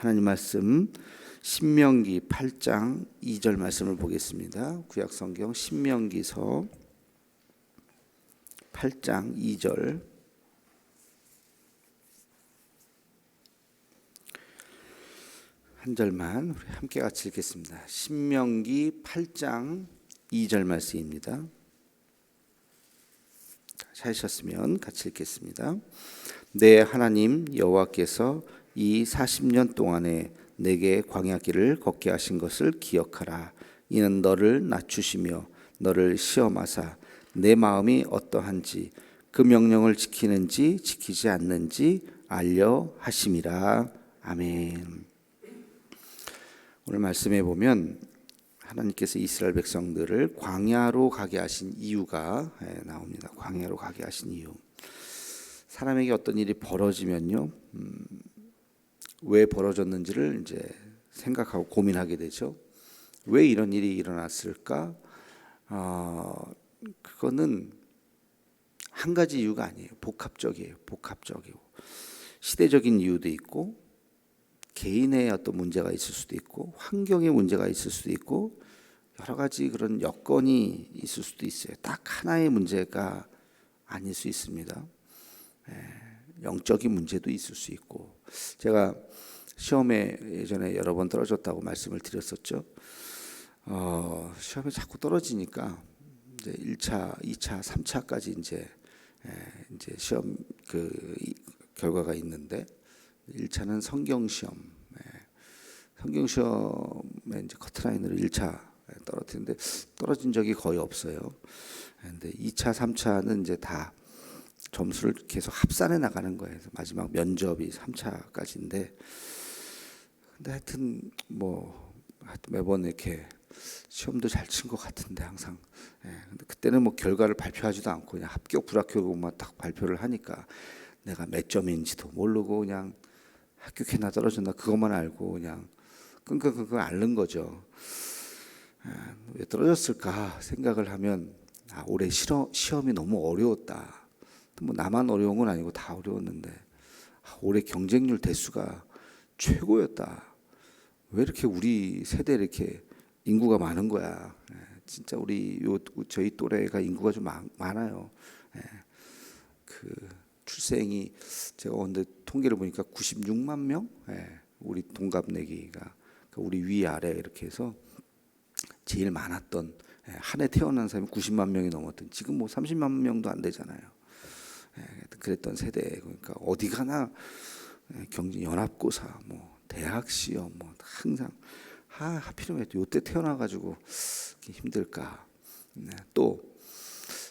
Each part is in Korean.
하나님 말씀 신명기 8장 2절 말씀을 보겠습니다. 구약성경 신명기서 8장 2절 한 절만 우리 함께 같이 읽겠습니다. 신명기 8장 2절 말씀입니다. 찾으셨으면 같이 읽겠습니다. 내 하나님 여호와께서 이 40년 동안에 내게 광야길을 걷게 하신 것을 기억하라. 이는 너를 낮추시며 너를 시험하사 내 마음이 어떠한지 그 명령을 지키는지 지키지 않는지 알려 하심이라. 아멘. 오늘 말씀에 보면 하나님께서 이스라엘 백성들을 광야로 가게 하신 이유가 나옵니다. 광야로 가게 하신 이유. 사람에게 어떤 일이 벌어지면요, 왜 벌어졌는지를 이제 생각하고 고민하게 되죠. 왜 이런 일이 일어났을까? 그거는 한 가지 이유가 아니에요. 복합적이에요. 복합적이고 시대적인 이유도 있고, 개인의 어떤 문제가 있을 수도 있고, 환경의 문제가 있을 수도 있고, 여러 가지 그런 여건이 있을 수도 있어요. 딱 하나의 문제가 아닐 수 있습니다. 영적인 문제도 있을 수 있고, 제가 시험에 예전에 여러 번 떨어졌다고 말씀을 드렸었죠. 시험에 자꾸 떨어지니까 이제 1차, 2차, 3차까지 이제 시험 그 결과가 있는데, 1차는 성경 시험. 성경 시험에 이제 커트라인으로 1차 떨어뜨리는데 떨어진 적이 거의 없어요. 근데 2차, 3차는 이제 다 점수를 계속 합산해 나가는 거예요. 마지막 면접이 3차까지인데, 근데 하여튼 매번 이렇게 시험도 잘 친 것 같은데 항상. 근데 그때는 결과를 발표하지도 않고 그냥 합격 불합격만 딱 발표를 하니까 내가 몇 점인지도 모르고 그냥 합격했나 떨어졌나 그것만 알고 그냥 끙끙 그걸 앓는 거죠. 왜 떨어졌을까 생각을 하면 올해 시험이 너무 어려웠다. 나만 어려운 건 아니고 다 어려웠는데 올해 경쟁률 대수가 최고였다. 왜 이렇게 우리 세대에 이렇게 인구가 많은 거야. 진짜 저희 또래가 인구가 좀 많아요. 그 출생이 제가 오늘 통계를 보니까 96만 명. 우리 동갑내기가 우리 위아래 이렇게 해서 제일 많았던, 한 해 태어난 사람이 90만 명이 넘었던, 지금 30만 명도 안 되잖아요. 그랬던 세대. 그러니까 어디 가나 경쟁, 연합고사, 대학 시험, 항상 하필이면 요때 태어나가지고 힘들까. 또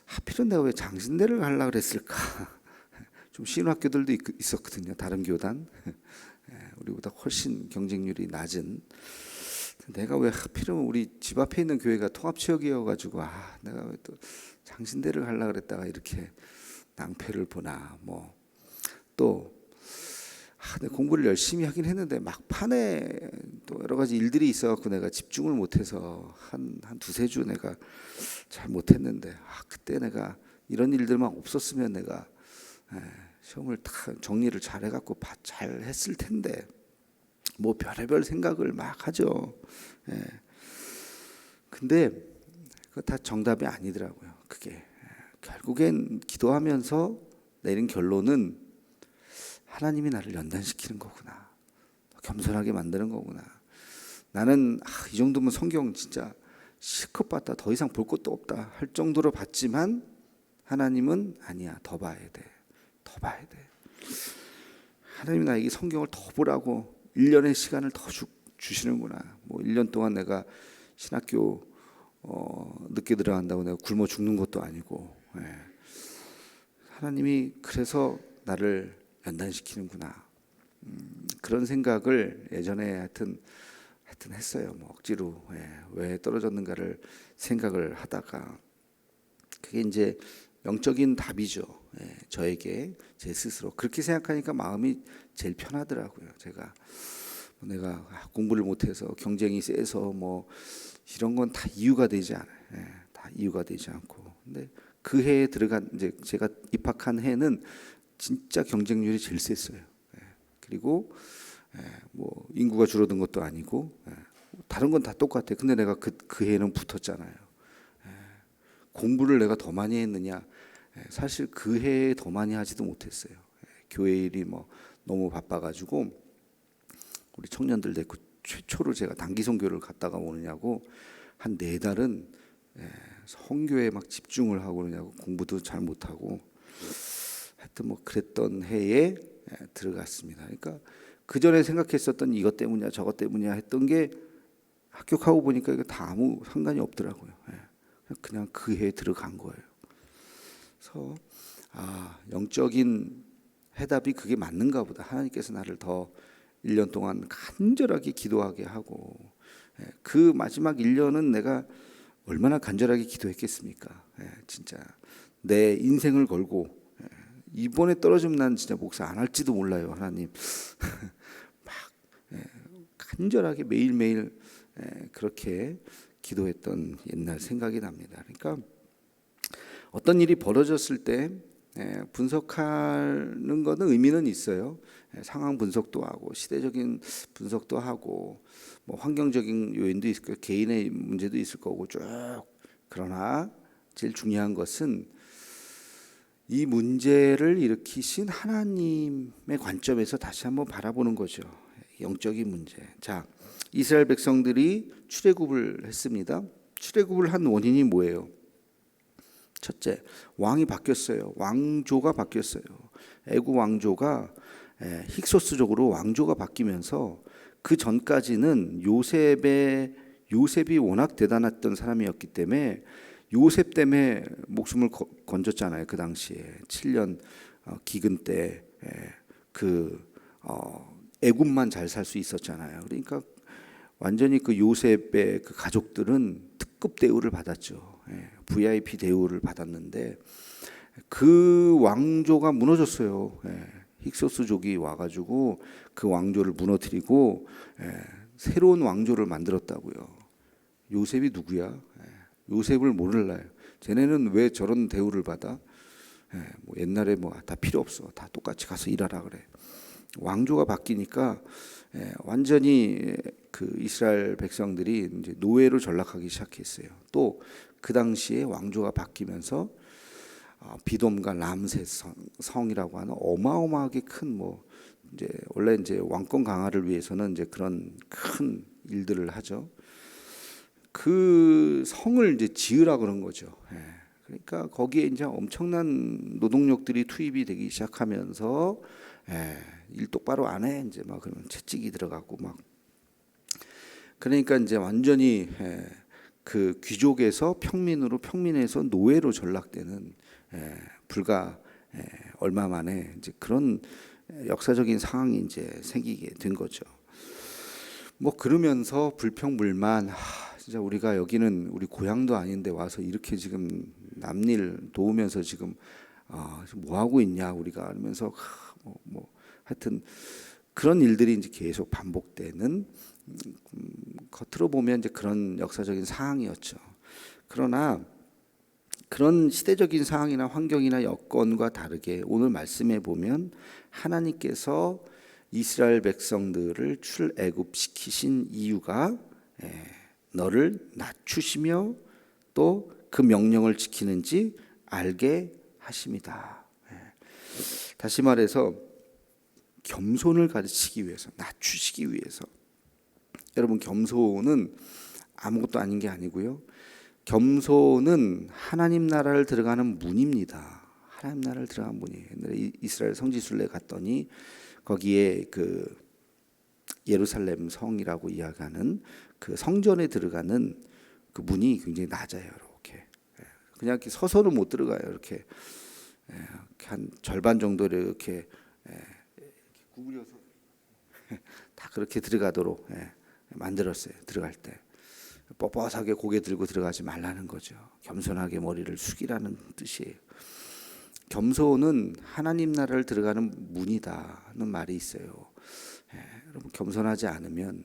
하필은 내가 왜 장신대를 가려고 그랬을까. 좀 쉬운 학교들도 있었거든요. 다른 교단. 우리보다 훨씬 경쟁률이 낮은. 내가 왜 하필이면 우리 집 앞에 있는 교회가 통합체육이어가지고 내가 왜 또 장신대를 가려고 그랬다가 이렇게 낭패를 보나. 또 내가 공부를 열심히 하긴 했는데 막판에 또 여러 가지 일들이 있어갖고 내가 집중을 못해서 한 두세 주 내가 잘 못했는데, 그때 내가 이런 일들만 없었으면 내가 시험을 다 정리를 잘 해갖고 잘 했을 텐데, 별의별 생각을 막 하죠. 근데 그거 다 정답이 아니더라고요. 그게 결국엔 기도하면서 내린 결론은 하나님이 나를 연단시키는 거구나. 겸손하게 만드는 거구나. 나는 이 정도면 성경 진짜 실컷 봤다. 더 이상 볼 것도 없다 할 정도로 봤지만 하나님은 아니야. 더 봐야 돼. 더 봐야 돼. 하나님이 나에게 성경을 더 보라고 1년의 시간을 더 주시는구나. 1년 동안 내가 신학교 늦게 들어간다고 내가 굶어 죽는 것도 아니고, 하나님이 그래서 나를 연단시키는구나. 그런 생각을 예전에 하여튼 했어요. 억지로 왜 떨어졌는가를 생각을 하다가, 그게 이제 영적인 답이죠. 저에게 제 스스로 그렇게 생각하니까 마음이 제일 편하더라고요. 내가 공부를 못해서 경쟁이 세서 이런 건 다 이유가 되지 않아요. 다 이유가 되지 않고. 근데 그 해에 들어간 이제 제가 입학한 해는 진짜 경쟁률이 제일 셌어요. 그리고 뭐 인구가 줄어든 것도 아니고 다른 건 다 똑같아. 근데 내가 그 해에는 붙었잖아요. 공부를 내가 더 많이 했느냐? 사실 그 해에 더 많이 하지도 못했어요. 교회 일이 뭐 너무 바빠가지고 우리 청년들 데리고 최초로 제가 단기 선교를 갔다가 오느냐고 한 4달은 선교에 막 집중을 하고 그러냐고 공부도 잘 못하고 하여튼 뭐 그랬던 해에 들어갔습니다. 그러니까 그 전에 생각했었던 이것 때문이야 저것 때문이야 했던 게 합격하고 보니까 이거 다 아무 상관이 없더라고요. 그냥 그 해에 들어간 거예요. 그래서 영적인 해답이 그게 맞는가 보다. 하나님께서 나를 더 1년 동안 간절하게 기도하게 하고 그 마지막 1년은 내가 얼마나 간절하게 기도했겠습니까? 진짜 내 인생을 걸고 이번에 떨어지면 난 진짜 목사 안 할지도 몰라요. 하나님 막 간절하게 매일매일 그렇게 기도했던 옛날 생각이 납니다. 그러니까 어떤 일이 벌어졌을 때 분석하는 것은 의미는 있어요. 상황 분석도 하고 시대적인 분석도 하고 뭐 환경적인 요인도 있을 거고 개인의 문제도 있을 거고 쭉. 그러나 제일 중요한 것은 이 문제를 일으키신 하나님의 관점에서 다시 한번 바라보는 거죠. 영적인 문제. 자, 이스라엘 백성들이 출애굽을 했습니다. 출애굽을 한 원인이 뭐예요? 첫째, 왕이 바뀌었어요. 왕조가 바뀌었어요. 애굽 왕조가 힉소스족으로 왕조가 바뀌면서 그 전까지는 요셉이 워낙 대단했던 사람이었기 때문에 요셉 때문에 목숨을 건졌잖아요. 그 당시에 7년 기근 때 애굽만 잘 살 수 있었잖아요. 그러니까 완전히 그 요셉의 그 가족들은 특급 대우를 받았죠. VIP 대우를 받았는데 그 왕조가 무너졌어요. 힉소스족이 와가지고 그 왕조를 무너뜨리고 새로운 왕조를 만들었다고요. 요셉이 누구야? 요셉을 모를라요. 쟤네는 왜 저런 대우를 받아? 뭐 옛날에 뭐 다 필요 없어. 다 똑같이 가서 일하라 그래. 왕조가 바뀌니까 완전히 그 이스라엘 백성들이 이제 노예로 전락하기 시작했어요. 또 그 당시에 왕조가 바뀌면서 비돔과 람셋 성이라고 하는 어마어마하게 큰 뭐 이제 원래 이제 왕권 강화를 위해서는 이제 그런 큰 일들을 하죠. 그 성을 이제 지으라 그런 거죠. 그러니까 거기에 이제 엄청난 노동력들이 투입이 되기 시작하면서 일 똑바로 안 해. 이제 막 그러면 채찍이 들어가고 막 그러니까 이제 완전히 그 귀족에서 평민에서 노예로 전락되는 불과 얼마 만에 이제 그런 역사적인 상황이 이제 생기게 된 거죠. 뭐 그러면서 불평불만 진짜 우리가 여기는 우리 고향도 아닌데 와서 이렇게 지금 남일 도우면서 지금 뭐 하고 있냐 우리가 하면서 뭐 하여튼 그런 일들이 이제 계속 반복되는 겉으로 보면 이제 그런 역사적인 상황이었죠. 그러나 그런 시대적인 상황이나 환경이나 여건과 다르게 오늘 말씀에 보면 하나님께서 이스라엘 백성들을 출애굽시키신 이유가 너를 낮추시며 또 그 명령을 지키는지 알게 하심이다. 다시 말해서 겸손을 가르치기 위해서, 낮추시기 위해서. 여러분, 겸손은 아무것도 아닌 게 아니고요. 겸손은 하나님 나라를 들어가는 문입니다. 하나님 나라를 들어가는 문이에요. 옛날에 이스라엘 성지순례 갔더니 거기에 그 예루살렘 성이라고 이야기하는 그 성전에 들어가는 그 문이 굉장히 낮아요. 이렇게 그냥 이렇게 서서는 못 들어가요. 이렇게 한 절반 정도를 이렇게 구부려서 다 그렇게 들어가도록 만들었어요. 들어갈 때 뻣뻣하게 고개 들고 들어가지 말라는 거죠. 겸손하게 머리를 숙이라는 뜻이에요. 겸손은 하나님 나라를 들어가는 문이다는 말이 있어요. 여러분, 겸손하지 않으면,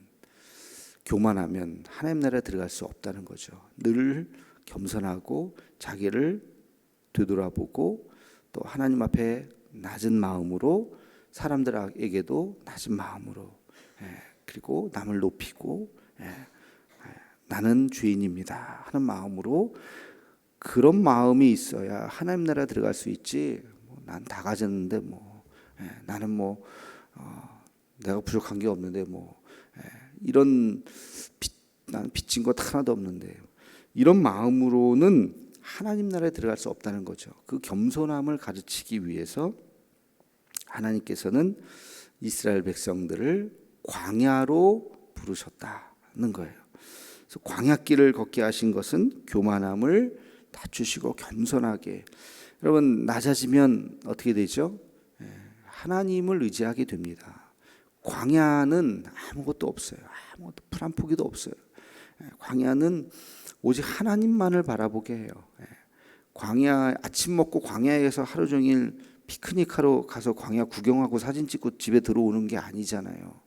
교만하면 하나님 나라에 들어갈 수 없다는 거죠. 늘 겸손하고 자기를 되돌아보고 또 하나님 앞에 낮은 마음으로 사람들에게도 낮은 마음으로 그리고 남을 높이고 나는 죄인입니다 하는 마음으로, 그런 마음이 있어야 하나님 나라 들어갈 수 있지. 난 다 가졌는데 나는 내가 부족한 게 없는데 이런 나는 빚진 것 하나도 없는데, 이런 마음으로는 하나님 나라에 들어갈 수 없다는 거죠. 그 겸손함을 가르치기 위해서 하나님께서는 이스라엘 백성들을 광야로 부르셨다는 거예요. 그래서 광야길을 걷게 하신 것은 교만함을 낮추시고 겸손하게. 여러분, 낮아지면 어떻게 되죠? 하나님을 의지하게 됩니다. 광야는 아무것도 없어요. 아무것도 풀 한 포기도 없어요. 광야는 오직 하나님만을 바라보게 해요. 광야, 아침 먹고 광야에서 하루 종일 피크닉하러 가서 광야 구경하고 사진 찍고 집에 들어오는 게 아니잖아요.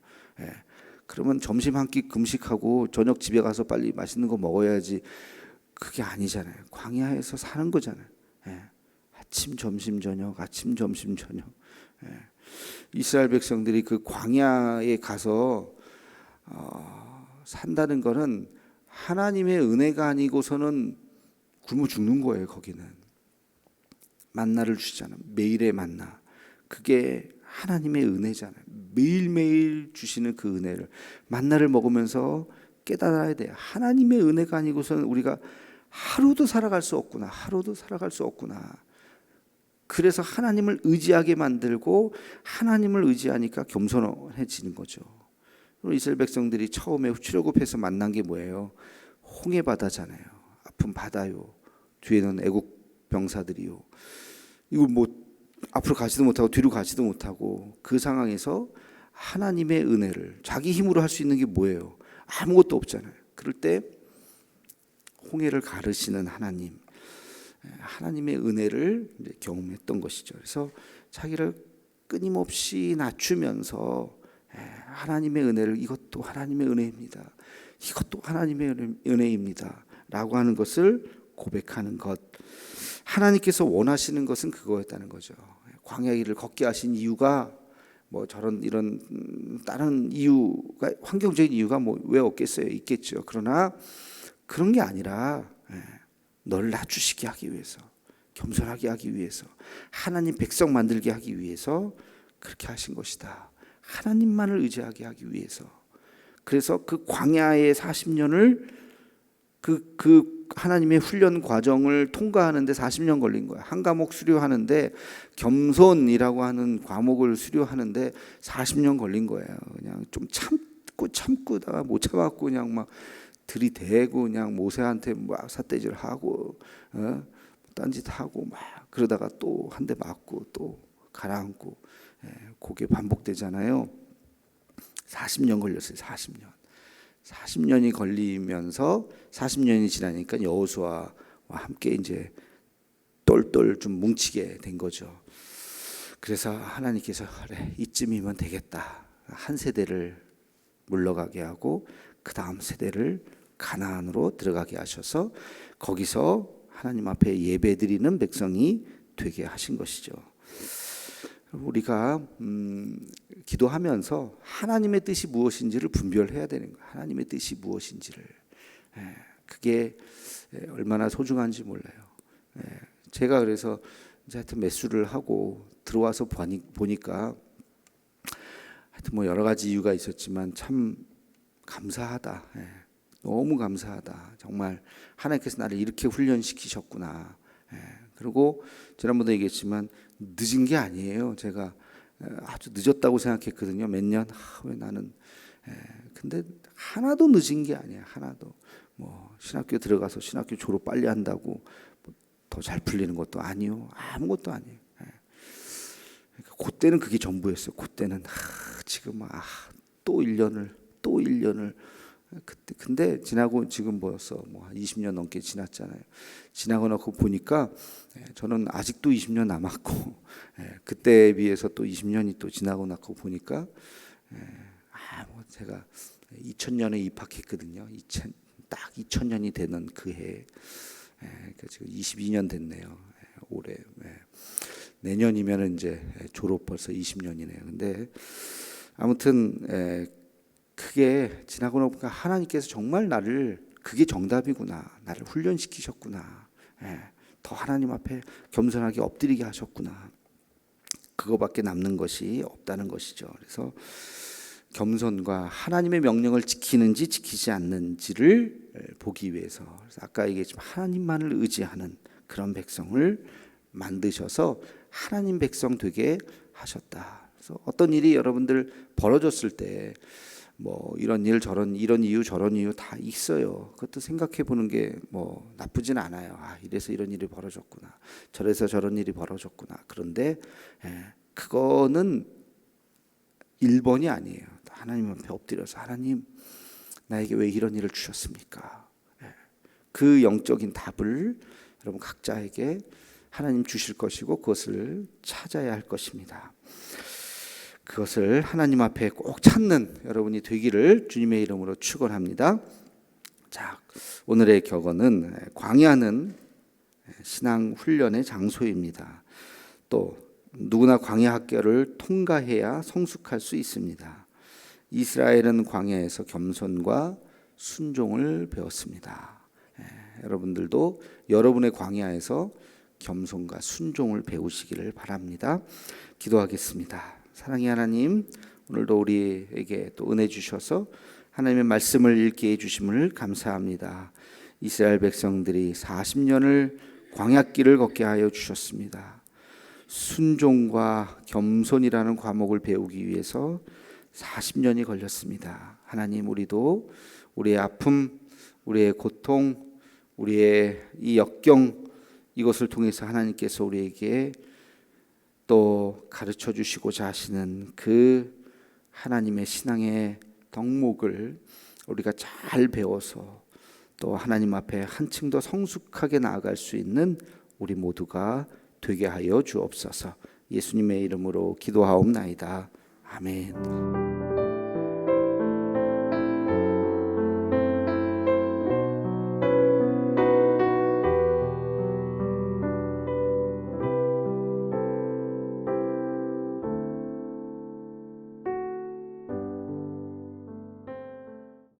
그러면 점심 한 끼 금식하고 저녁 집에 가서 빨리 맛있는 거 먹어야지. 그게 아니잖아요. 광야에서 사는 거잖아요. 아침 점심 저녁, 아침 점심 저녁. 이스라엘 백성들이 그 광야에 가서 산다는 거는 하나님의 은혜가 아니고서는 굶어 죽는 거예요. 거기는 만나를 주잖아요. 매일의 만나. 그게 하나님의 은혜잖아요. 매일매일 주시는 그 은혜를, 만나를 먹으면서 깨달아야 돼요. 하나님의 은혜가 아니고서는 우리가 하루도 살아갈 수 없구나. 하루도 살아갈 수 없구나. 그래서 하나님을 의지하게 만들고, 하나님을 의지하니까 겸손해지는 거죠. 이스라엘 백성들이 처음에 출애굽해서 만난 게 뭐예요? 홍해 바다잖아요. 아픈 바다요. 뒤에는 애국 병사들이요. 이거 앞으로 가지도 못하고 뒤로 가지도 못하고, 그 상황에서 하나님의 은혜를, 자기 힘으로 할 수 있는 게 뭐예요? 아무것도 없잖아요. 그럴 때 홍해를 가르시는 하나님, 하나님의 은혜를 경험했던 것이죠. 그래서 자기를 끊임없이 낮추면서 하나님의 은혜를, 이것도 하나님의 은혜입니다, 이것도 하나님의 은혜입니다 라고 하는 것을 고백하는 것. 하나님께서 원하시는 것은 그거였다는 거죠. 광야의 길을 걷게 하신 이유가 저런 이런 다른 이유가, 환경적인 이유가 왜 없겠어요? 있겠죠. 그러나 그런 게 아니라 너를 낮추시게 하기 위해서, 겸손하게 하기 위해서, 하나님 백성 만들게 하기 위해서 그렇게 하신 것이다. 하나님만을 의지하게 하기 위해서. 그래서 그 광야의 40년을 그 하나님의 훈련 과정을 통과하는데 40년 걸린 거야. 한 과목 수료하는데, 겸손이라고 하는 과목을 수료하는데 40년 걸린 거예요. 그냥 좀 참고다가 못 참았고 그냥 막 들이대고 그냥 모세한테 막 삿대질하고 딴짓하고 막 그러다가 또 한 대 맞고 또 가라앉고, 그게 반복되잖아요. 40년 걸렸어요. 40년이 걸리면서 40년이 지나니까 여호수아와 함께 이제 똘똘 좀 뭉치게 된 거죠. 그래서 하나님께서 그래, 이쯤이면 되겠다. 한 세대를 물러가게 하고 그 다음 세대를 가나안으로 들어가게 하셔서 거기서 하나님 앞에 예배드리는 백성이 되게 하신 것이죠. 우리가 기도하면서 하나님의 뜻이 무엇인지를 분별해야 되는 거예요. 하나님의 뜻이 무엇인지를. 그게 얼마나 소중한지 몰라요. 제가 그래서 이제 하여튼 매수를 하고 들어와서 보니까 하여튼 여러 가지 이유가 있었지만 참 감사하다. 너무 감사하다. 정말 하나님께서 나를 이렇게 훈련시키셨구나. 그리고 지난번도 얘기했지만 늦은 게 아니에요. 제가 아주 늦었다고 생각했거든요. 몇 년. 왜 나는. 근데 하나도 늦은 게 아니야. 하나도. 신학교 들어가서 신학교 졸업 빨리 한다고 더 잘 풀리는 것도 아니요. 아무것도 아니에요. 그때는 그게 전부였어요. 그때는 지금 또 1년을 그때. 근데 지나고 지금 벌써 20년 넘게 지났잖아요. 지나고 나고 보니까 저는 아직도 20년 남았고, 그때에 비해서 또 20년이 또 지나고 나고 보니까 제가 2000년에 입학했거든요. 딱 2000년이 되는 그 해. 그러니까 지금 22년 됐네요. 올해. 내년이면 이제 졸업 벌써 20년이네요. 근데 아무튼 그게 지나고 나니까 하나님께서 정말 나를, 그게 정답이구나, 나를 훈련시키셨구나, 더 하나님 앞에 겸손하게 엎드리게 하셨구나, 그거밖에 남는 것이 없다는 것이죠. 그래서 겸손과 하나님의 명령을 지키는지 지키지 않는지를 보기 위해서, 그래서 아까 얘기했지만 하나님만을 의지하는 그런 백성을 만드셔서 하나님 백성 되게 하셨다. 그래서 어떤 일이 여러분들 벌어졌을 때 뭐 이런 일 저런, 이런 이유 저런 이유 다 있어요. 그것도 생각해 보는 게 뭐 나쁘진 않아요. 아, 이래서 이런 일이 벌어졌구나, 저래서 저런 일이 벌어졌구나. 그런데 그거는 1번이 아니에요. 하나님 앞에 엎드려서 하나님, 나에게 왜 이런 일을 주셨습니까? 그 영적인 답을 여러분 각자에게 하나님 주실 것이고 그것을 찾아야 할 것입니다. 그것을 하나님 앞에 꼭 찾는 여러분이 되기를 주님의 이름으로 축원합니다. 자, 오늘의 격언은 광야는 신앙 훈련의 장소입니다. 또 누구나 광야 학교를 통과해야 성숙할 수 있습니다. 이스라엘은 광야에서 겸손과 순종을 배웠습니다. 여러분들도 여러분의 광야에서 겸손과 순종을 배우시기를 바랍니다. 기도하겠습니다. 사랑의 하나님, 오늘도 우리에게 또 은혜 주셔서 하나님의 말씀을 읽게 해주심을 감사합니다. 이스라엘 백성들이 40년을 광야길을 걷게 하여 주셨습니다. 순종과 겸손이라는 과목을 배우기 위해서 40년이 걸렸습니다. 하나님, 우리도 우리의 아픔, 우리의 고통, 우리의 이 역경, 이것을 통해서 하나님께서 우리에게 또 가르쳐 주시고자 하시는 그 하나님의 신앙의 덕목을 우리가 잘 배워서 또 하나님 앞에 한층 더 성숙하게 나아갈 수 있는 우리 모두가 되게 하여 주옵소서. 예수님의 이름으로 기도하옵나이다. 아멘.